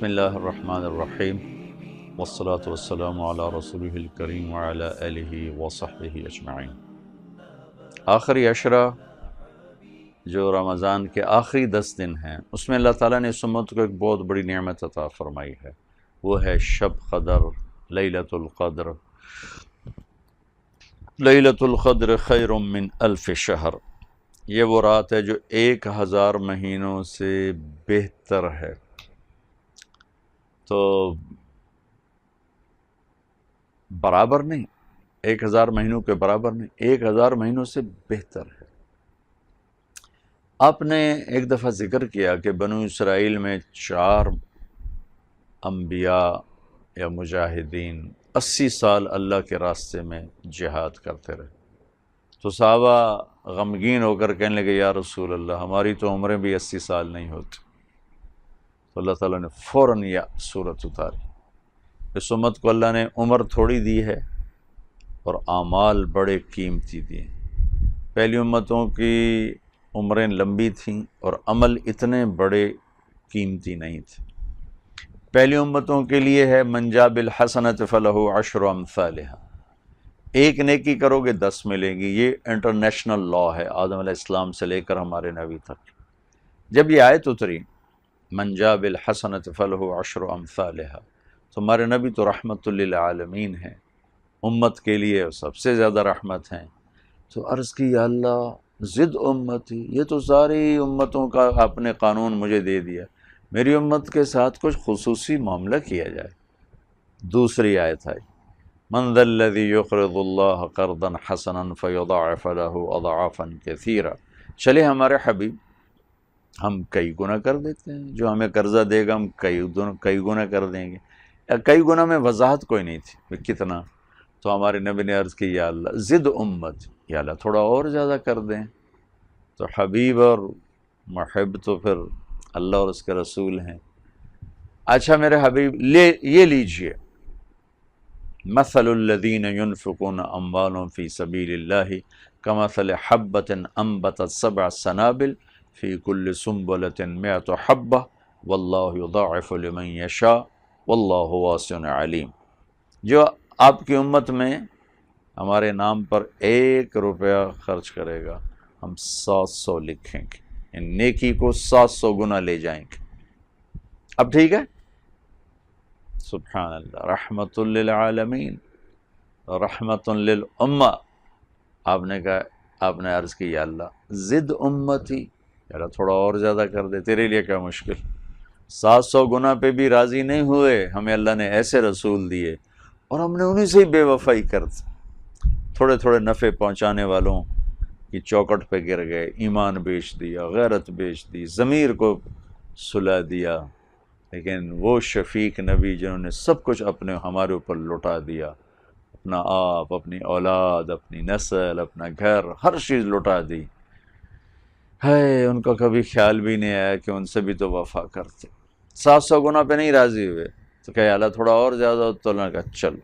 بسم اللہ الرحمن الرحیم والصلاة والسلام علی رسولہ الکریم وعلی آلہ وصحبہ اجمعین۔ آخری عشرہ جو رمضان کے آخری 10 دن ہیں، اس میں اللہ تعالیٰ نے اس امت کو ایک بہت بڑی نعمت عطا فرمائی ہے، وہ ہے شب قدر، لیلۃ القدر۔ لیلۃ القدر خیر من الف شہر، یہ وہ رات ہے جو 1000 مہینوں سے بہتر ہے۔ تو برابر نہیں، 1000 مہینوں کے برابر نہیں، 1000 مہینوں سے بہتر ہے۔ آپ نے ایک دفعہ ذکر کیا کہ بنو اسرائیل میں 4 انبیاء یا مجاہدین 80 سال اللہ کے راستے میں جہاد کرتے رہے، تو صحابہ غمگین ہو کر کہنے لگے یا رسول اللہ، ہماری تو عمریں بھی 80 سال نہیں ہوتی۔ تو اللہ تعالیٰ نے فوراً یہ صورت اتاری۔ اس امت کو اللہ نے عمر تھوڑی دی ہے اور اعمال بڑے قیمتی دیے۔ پہلی امتوں کی عمریں لمبی تھیں اور عمل اتنے بڑے قیمتی نہیں تھے۔ پہلی امتوں کے لیے ہے من جاء بالحسنۃ فلہ عشر امثالھا، ایک نیکی کرو گے 10 ملیں گی۔ یہ انٹرنیشنل لا ہے، آدم علیہ السلام سے لے کر ہمارے نبی تک۔ جب یہ آیت اتری من جاء بالحسنۃ فلہ عشر امثالھا، تو ہمارے نبی تو رحمت للعالمین ہیں، امت کے لیے سب سے زیادہ رحمت ہیں۔ تو عرض کی یا اللہ زد امتی، یہ تو ساری امتوں کا آپ نے قانون مجھے دے دیا، میری امت کے ساتھ کچھ خصوصی معاملہ کیا جائے۔ دوسری آیت آئی من ذا الذی یقرض اللہ قرضا حسنا فیضاعف له اضعافا کثیرا، چلے ہمارے حبیب ہم کئی گنا کر دیتے ہیں، جو ہمیں قرضہ دے گا ہم کئی گنا کر دیں گے۔ کئی گنا میں وضاحت کوئی نہیں تھی کتنا، تو ہمارے نبی نے عرض کی یا اللہ زد امت، یا اللہ تھوڑا اور زیادہ کر دیں۔ تو حبیب اور محب تو پھر اللہ اور اس کے رسول ہیں۔ اچھا میرے حبیب یہ لیجئے مثل الذین ينفقون اموالهم فی سبیل اللہ کمثل حبۃ انبتت 7 سنابل فی کل سنبلۃ 100 حبہ واللہ یضاعف لمن یشاء واللہ واسع علیم۔ جو آپ کی امت میں ہمارے نام پر 1 روپیہ خرچ کرے گا، ہم 700 لکھیں گے، ان نیکی کو 700 گنا لے جائیں گے۔ اب ٹھیک ہے، سبحان اللہ، رحمت للعالمین، رحمت للامہ۔ آپ نے کہا، آپ نے عرض کی یا اللہ زد امتی، یا اللہ تھوڑا اور زیادہ کر دے، تیرے لیے کیا مشکل۔ 700 گنا پہ بھی راضی نہیں ہوئے، ہمیں اللہ نے ایسے رسول دیے اور ہم نے انہیں سے ہی بے وفائی کر دی۔ تھوڑے تھوڑے نفع پہنچانے والوں کی چوکٹ پہ گر گئے، ایمان بیچ دیا، غیرت بیچ دی، ضمیر کو سلا دیا۔ لیکن وہ شفیق نبی جنہوں نے سب کچھ اپنے ہمارے اوپر لٹا دیا، اپنا آپ، اپنی اولاد، اپنی نسل، اپنا گھر، ہر چیز لٹا دی، ہے ان کا کبھی خیال بھی نہیں آیا کہ ان سے بھی تو وفا کرتے۔ 700 گنا پہ نہیں راضی ہوئے، تو کہ اللہ تھوڑا اور زیادہ، تو اللہ نے کہا چل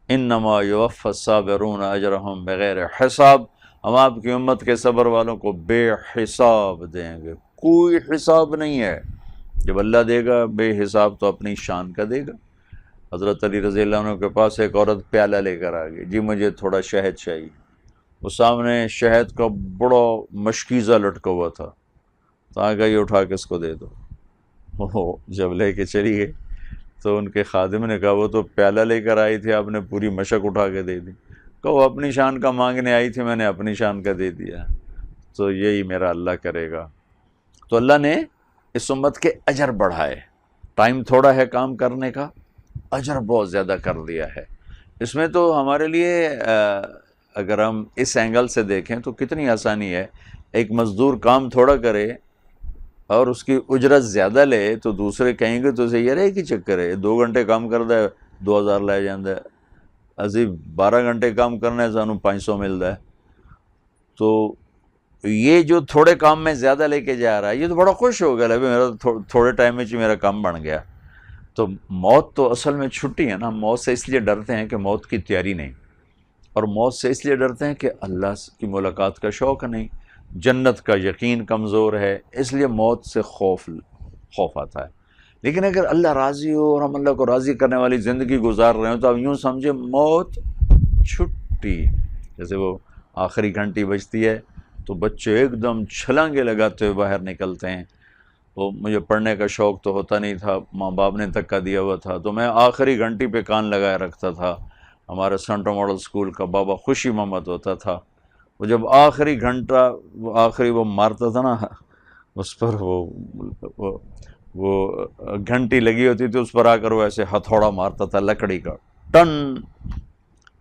انما یوفی الصابرون اجرہم بغیر حساب، ہم آپ کی امت کے صبر والوں کو بے حساب دیں گے، کوئی حساب نہیں ہے۔ جب اللہ دے گا بے حساب تو اپنی شان کا دے گا۔ حضرت علی رضی اللہ عنہ کے پاس ایک عورت پیالہ لے کر آ گئی، جی مجھے تھوڑا شہد چاہیے۔ وہ سامنے شہد کا بڑا مشکیزہ لٹکا ہوا تھا، تو آگے یہ اٹھا کے اس کو دے دو۔ وہ جب لے کے چلی گئی تو ان کے خادم نے کہا وہ تو پیالہ لے کر آئی تھی، آپ نے پوری مشک اٹھا کے دے دی۔ کہ وہ اپنی شان کا مانگنے آئی تھی، میں نے اپنی شان کا دے دیا، تو یہی میرا اللہ کرے گا۔ تو اللہ نے اس امت کے اجر بڑھائے، ٹائم تھوڑا ہے کام کرنے کا، اجر بہت زیادہ کر دیا ہے۔ اس میں تو ہمارے لیے اگر ہم اس اینگل سے دیکھیں تو کتنی آسانی ہے۔ ایک مزدور کام تھوڑا کرے اور اس کی اجرت زیادہ لے تو دوسرے کہیں گے تو اسے یہ رہے کہ چکر ہے 2 گھنٹے کام کرتا ہے 2000 لے جاندہ ہے، اسی 12 گھنٹے کام کرنا ہے سانو 500 ملتا ہے۔ تو یہ جو تھوڑے کام میں زیادہ لے کے جا رہا ہے، یہ تو بڑا خوش ہو گیا، میرا تھوڑے ٹائم میں میرا کام بن گیا۔ تو موت تو اصل میں چھٹی ہے نا، موت سے اس لیے ڈرتے ہیں کہ موت کی تیاری نہیں، اور موت سے اس لیے ڈرتے ہیں کہ اللہ کی ملاقات کا شوق نہیں، جنت کا یقین کمزور ہے، اس لیے موت سے خوف آتا ہے۔ لیکن اگر اللہ راضی ہو اور ہم اللہ کو راضی کرنے والی زندگی گزار رہے ہوں تو اب یوں سمجھے موت چھٹی. جیسے وہ آخری گھنٹی بجتی ہے تو بچے ایک دم چھلانگے لگاتے ہوئے باہر نکلتے ہیں. وہ مجھے پڑھنے کا شوق تو ہوتا نہیں تھا، ماں باپ نے دھکا دیا ہوا تھا، تو میں آخری گھنٹی پہ کان لگائے رکھتا تھا. ہمارے سینٹر ماڈل اسکول کا بابا خوشی محمد ہوتا تھا، وہ جب آخری گھنٹہ وہ مارتا تھا نا، اس پر وہ گھنٹی لگی ہوتی تھی، اس پر آ کر وہ ایسے ہتھوڑا مارتا تھا لکڑی کا، ٹن.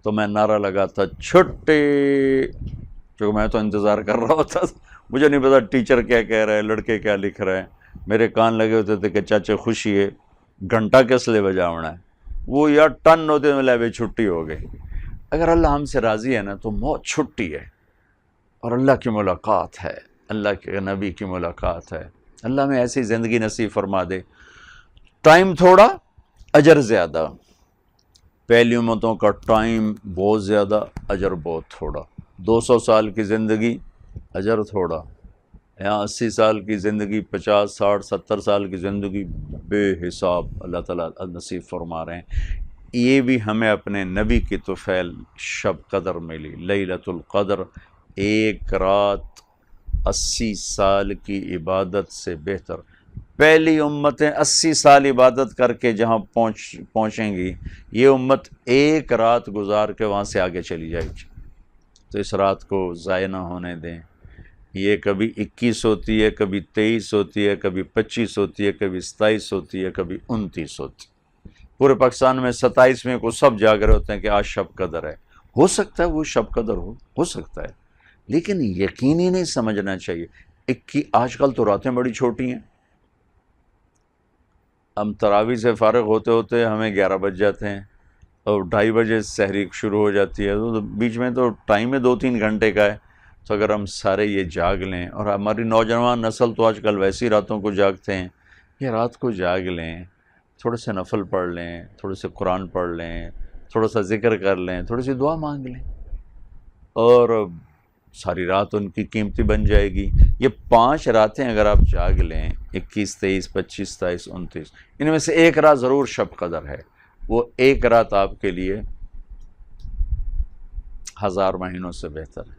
تو میں نعرہ لگاتا چھٹی، کیونکہ میں تو انتظار کر رہا ہوتا تھا، مجھے نہیں پتا ٹیچر کیا کہہ رہا ہے، لڑکے کیا لکھ رہے ہیں. میرے کان لگے ہوتے تھے کہ چاچا خوشی ہے، گھنٹہ کس لیے بجاونا ہے. وہ یا ٹن ہوتے میں لے چھٹی ہو گئی. اگر اللہ ہم سے راضی ہے نا تو موت چھٹی ہے، اور اللہ کی ملاقات ہے، اللہ کے نبی کی ملاقات ہے. اللہ میں ایسی زندگی نصیب فرما دے. ٹائم تھوڑا، اجر زیادہ. پہلی امتوں کا ٹائم بہت زیادہ، اجر بہت تھوڑا. 200 سال کی زندگی، اجر تھوڑا. یہاں 80 سال کی زندگی، 50 60 70 سال کی زندگی بے حساب اللہ تعالیٰ نصیب فرما رہے ہیں. یہ بھی ہمیں اپنے نبی کی طفیل شب قدر ملی، لیلۃ القدر. ایک رات 80 سال کی عبادت سے بہتر. پہلی امتیں 80 سال عبادت کر کے جہاں پہنچیں گی، یہ امت ایک رات گزار کے وہاں سے آگے چلی جائے گی. تو اس رات کو ضائع نہ ہونے دیں. یہ کبھی 21 ہوتی ہے، کبھی 23 ہوتی ہے، کبھی 25 ہوتی ہے، کبھی 27 ہوتی ہے، کبھی 29 ہوتی ہے. پورے پاکستان میں 27ویں کو سب جاگ رہے ہوتے ہیں کہ آج شب قدر ہے. ہو سکتا ہے وہ شب قدر ہو سکتا ہے، لیکن یقینی نہیں سمجھنا چاہیے. آج کل تو راتیں بڑی چھوٹی ہیں. ہم تراویح سے فارغ ہوتے ہوتے ہمیں 11 بج جاتے ہیں، اور 2:30 بجے سحری شروع ہو جاتی ہے، تو بیچ میں تو ٹائم 2-3 گھنٹے کا ہے. تو اگر ہم سارے یہ جاگ لیں، اور ہماری نوجوان نسل تو آج کل ویسی راتوں کو جاگتے ہیں، یہ رات کو جاگ لیں، تھوڑے سے نفل پڑھ لیں، تھوڑے سے قرآن پڑھ لیں، تھوڑا سا ذکر کر لیں، تھوڑی سی دعا مانگ لیں، اور ساری رات ان کی قیمتی بن جائے گی. یہ 5 راتیں اگر آپ جاگ لیں، 21 23 25 27 29، ان میں سے ایک رات ضرور شب قدر ہے. وہ ایک رات آپ کے لیے 1000 مہینوں سے بہتر ہے.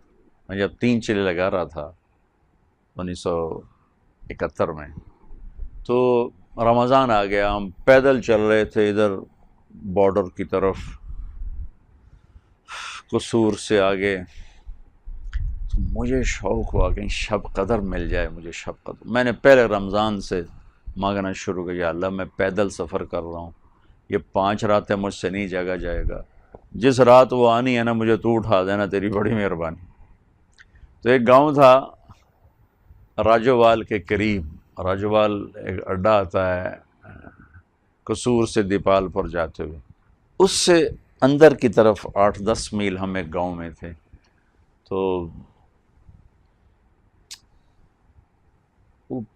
میں جب 3 چلے لگا رہا تھا 1971 میں، تو رمضان آ گیا، ہم پیدل چل رہے تھے ادھر بارڈر کی طرف، قصور سے آگے. تو مجھے شوق ہوا کہ شب قدر مل جائے مجھے شب قدر. میں نے پہلے رمضان سے مانگنا شروع کیا، یا اللہ میں پیدل سفر کر رہا ہوں، یہ 5 راتیں مجھ سے نہیں جاگا جائے گا، جس رات وہ آنی ہے نا مجھے تو اٹھا دینا، تیری بڑی مہربانی. تو ایک گاؤں تھا راجوال کے قریب، راجوال ایک اڈا آتا ہے قصور سے دیپال پر جاتے ہوئے، اس سے اندر کی طرف 8-10 میل ہم ایک گاؤں میں تھے. تو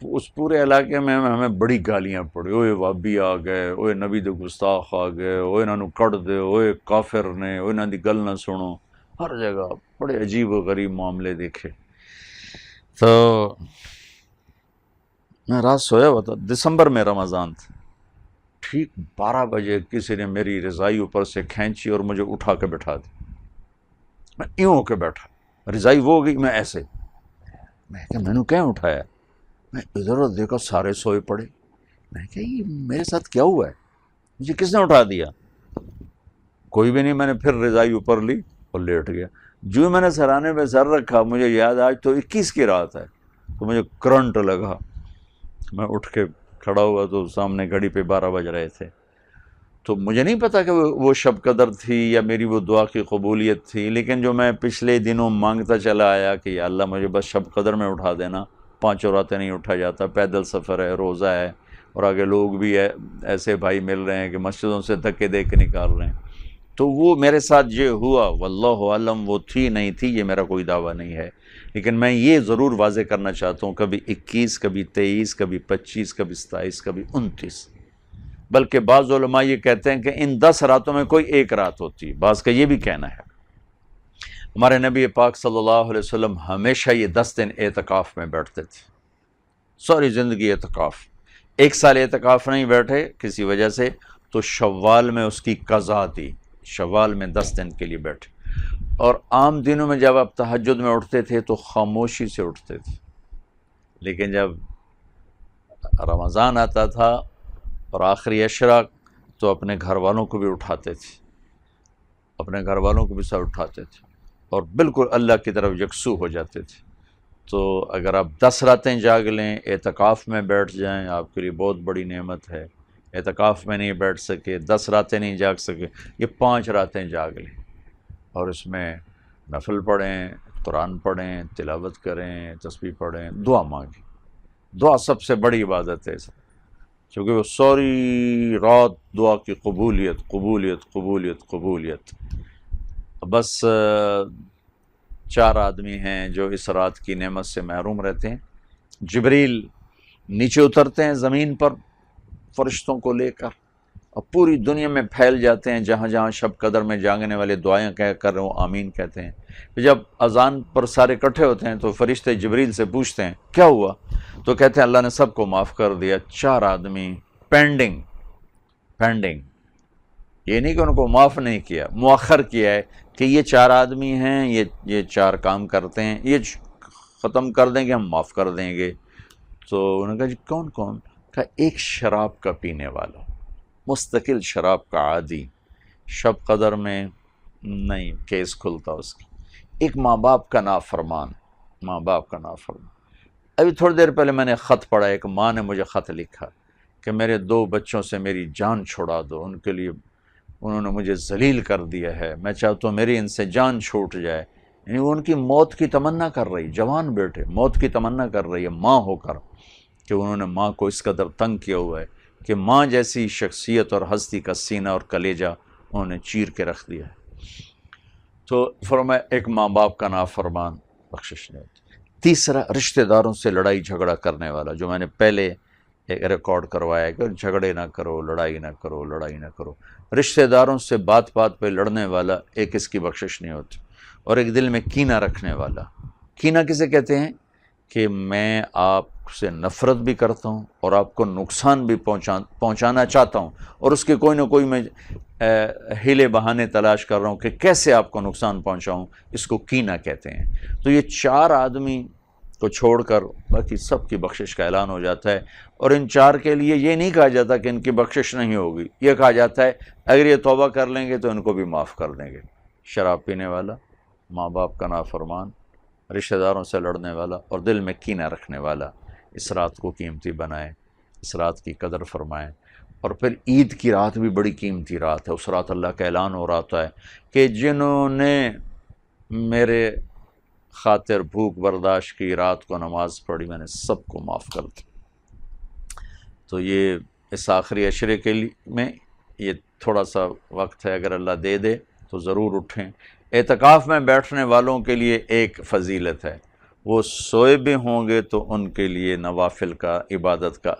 اس پورے علاقے میں ہمیں بڑی گالیاں پڑی، اوے وابی آ گئے، اوے نبی دے گستاخ آ گئے، اوے انہاں نو کٹ دے، اوے کافر نے، اوے انہاں دی گل نہ سنو. ہر جگہ بڑے عجیب و غریب معاملے دیکھے. تو میں رات سویا ہوا تھا، دسمبر میں رمضان تھا. ٹھیک 12 بجے کسی نے میری رضائی اوپر سے کھینچی اور مجھے اٹھا کے بٹھا دی. میں یوں ہو کے بیٹھا، رضائی وہ ہو گئی، میں ایسے. میں کہا میں نے کیا اٹھایا؟ میں ادھر ادھر دیکھا، سارے سوئے پڑے. میں کہا یہ میرے ساتھ کیا ہوا ہے، مجھے کس نے اٹھا دیا؟ کوئی بھی نہیں. میں نے پھر رضائی اوپر لی اور لیٹ گیا. جو میں نے سرانے پہ سر رکھا، مجھے یاد آج تو 21 کی رات ہے، تو مجھے کرنٹ لگا. میں اٹھ کے کھڑا ہوا تو سامنے گھڑی پہ 12 بج رہے تھے. تو مجھے نہیں پتا کہ وہ شب قدر تھی یا میری وہ دعا کی قبولیت تھی، لیکن جو میں پچھلے دنوں مانگتا چلا آیا کہ یا اللہ مجھے بس شب قدر میں اٹھا دینا. 5 راتیں نہیں اٹھا جاتا، پیدل سفر ہے، روزہ ہے، اور آگے لوگ بھی ہے ایسے بھائی مل رہے ہیں کہ مسجدوں سے دھکے دے کے نکال رہے ہیں. تو وہ میرے ساتھ یہ ہوا، واللہ عالم وہ تھی نہیں تھی، یہ میرا کوئی دعویٰ نہیں ہے. لیکن میں یہ ضرور واضح کرنا چاہتا ہوں، کبھی 21 کبھی 23 کبھی 25 کبھی 27 کبھی 29. بلکہ بعض علماء یہ کہتے ہیں کہ ان 10 راتوں میں کوئی ایک رات ہوتی ہے، بعض کا یہ بھی کہنا ہے. ہمارے نبی پاک صلی اللہ علیہ وسلم ہمیشہ یہ 10 دن اعتکاف میں بیٹھتے تھے، ساری زندگی اعتکاف. ایک سال اعتکاف نہیں بیٹھے کسی وجہ سے، تو شوال میں اس کی قضا تھی، شوال میں 10 دن کے لیے بیٹھے۔ اور عام دنوں میں جب آپ تہجد میں اٹھتے تھے تو خاموشی سے اٹھتے تھے، لیکن جب رمضان آتا تھا اور آخری عشرہ، تو اپنے گھر والوں کو بھی اٹھاتے تھے، اپنے گھر والوں کو بھی ساتھ اٹھاتے تھے، اور بالکل اللہ کی طرف یکسو ہو جاتے تھے۔ تو اگر آپ 10 راتیں جاگ لیں، اعتکاف میں بیٹھ جائیں، آپ کے لیے بہت بڑی نعمت ہے۔ اعتکاف میں نہیں بیٹھ سکے، 10 راتیں نہیں جاگ سکے، یہ 5 راتیں جاگ لیں، اور اس میں نفل پڑھیں، قرآن پڑھیں، تلاوت کریں، تسبیح پڑھیں، دعا مانگیں۔ دعا سب سے بڑی عبادت ہے، کیونکہ وہ ساری رات دعا کی قبولیت قبولیت قبولیت قبولیت۔ بس 4 آدمی ہیں جو اس رات کی نعمت سے محروم رہتے ہیں۔ جبریل نیچے اترتے ہیں زمین پر فرشتوں کو لے کر، اور پوری دنیا میں پھیل جاتے ہیں، جہاں جہاں شب قدر میں جاگنے والے دعائیں کہہ کر رہے ہوں آمین کہتے ہیں۔ پھر جب اذان پر سارے اکٹھے ہوتے ہیں تو فرشتے جبریل سے پوچھتے ہیں کیا ہوا، تو کہتے ہیں اللہ نے سب کو معاف کر دیا، 4 آدمی پینڈنگ۔ یہ نہیں کہ ان کو معاف نہیں کیا، مؤخر کیا ہے کہ یہ 4 آدمی ہیں، یہ 4 کام کرتے ہیں، یہ ختم کر دیں گے ہم معاف کر دیں گے۔ تو انہوں نے کہا جی کون کون؟ کہا ایک شراب کا پینے والا، مستقل شراب کا عادی، شب قدر میں نہیں کیس کھلتا اس کی۔ ایک ماں باپ کا نافرمان، ماں باپ کا نافرمان۔ ابھی تھوڑی دیر پہلے میں نے خط پڑھا، ایک ماں نے مجھے خط لکھا کہ میرے 2 بچوں سے میری جان چھڑا دو، ان کے لیے انہوں نے مجھے ذلیل کر دیا ہے، میں چاہتا ہوں میری ان سے جان چھوٹ جائے۔ یعنی وہ ان کی موت کی تمنا کر رہی، جوان بیٹے موت کی تمنا کر رہی ہے ماں ہو کر، کہ انہوں نے ماں کو اس قدر تنگ کیا ہوا ہے کہ ماں جیسی شخصیت اور ہستی کا سینہ اور کلیجہ انہوں نے چیر کے رکھ دیا ہے۔ تو فرمایا ایک ماں باپ کا نافرمان بخشش نہیں ہوتی۔ تیسرا رشتہ داروں سے لڑائی جھگڑا کرنے والا، جو میں نے پہلے ایک ریکارڈ کروایا کہ جھگڑے نہ کرو، لڑائی نہ کرو، لڑائی نہ کرو۔ رشتہ داروں سے بات بات پہ لڑنے والا، ایک اس کی بخشش نہیں ہوتی۔ اور ایک دل میں کینہ رکھنے والا، کینہ کسے کہتے ہیں؟ کہ میں آپ سے نفرت بھی کرتا ہوں اور آپ کو نقصان بھی پہنچانا چاہتا ہوں، اور اس کے کوئی نہ کوئی میں ہیلے بہانے تلاش کر رہا ہوں کہ کیسے آپ کو نقصان پہنچاؤں، اس کو کینہ کہتے ہیں۔ تو یہ 4 آدمی کو چھوڑ کر باقی سب کی بخشش کا اعلان ہو جاتا ہے، اور ان 4 کے لیے یہ نہیں کہا جاتا کہ ان کی بخشش نہیں ہوگی، یہ کہا جاتا ہے اگر یہ توبہ کر لیں گے تو ان کو بھی معاف کر دیں گے۔ شراب پینے والا، ماں باپ کا نافرمان، رشتہ داروں سے لڑنے والا، اور دل میں کینہ رکھنے والا، اس رات کو قیمتی بنائیں، اس رات کی قدر فرمائیں۔ اور پھر عید کی رات بھی بڑی قیمتی رات ہے، اس رات اللہ کا اعلان ہو رہا ہوتا ہے کہ جنہوں نے میرے خاطر بھوک برداشت کی، رات کو نماز پڑھی، میں نے سب کو معاف کر دی۔ تو یہ اس آخری عشرے کے لیے میں یہ تھوڑا سا وقت ہے، اگر اللہ دے دے تو ضرور اٹھیں۔ اعتکاف میں بیٹھنے والوں کے لیے ایک فضیلت ہے، وہ سوئے بھی ہوں گے تو ان کے لیے نوافل کا، عبادت کا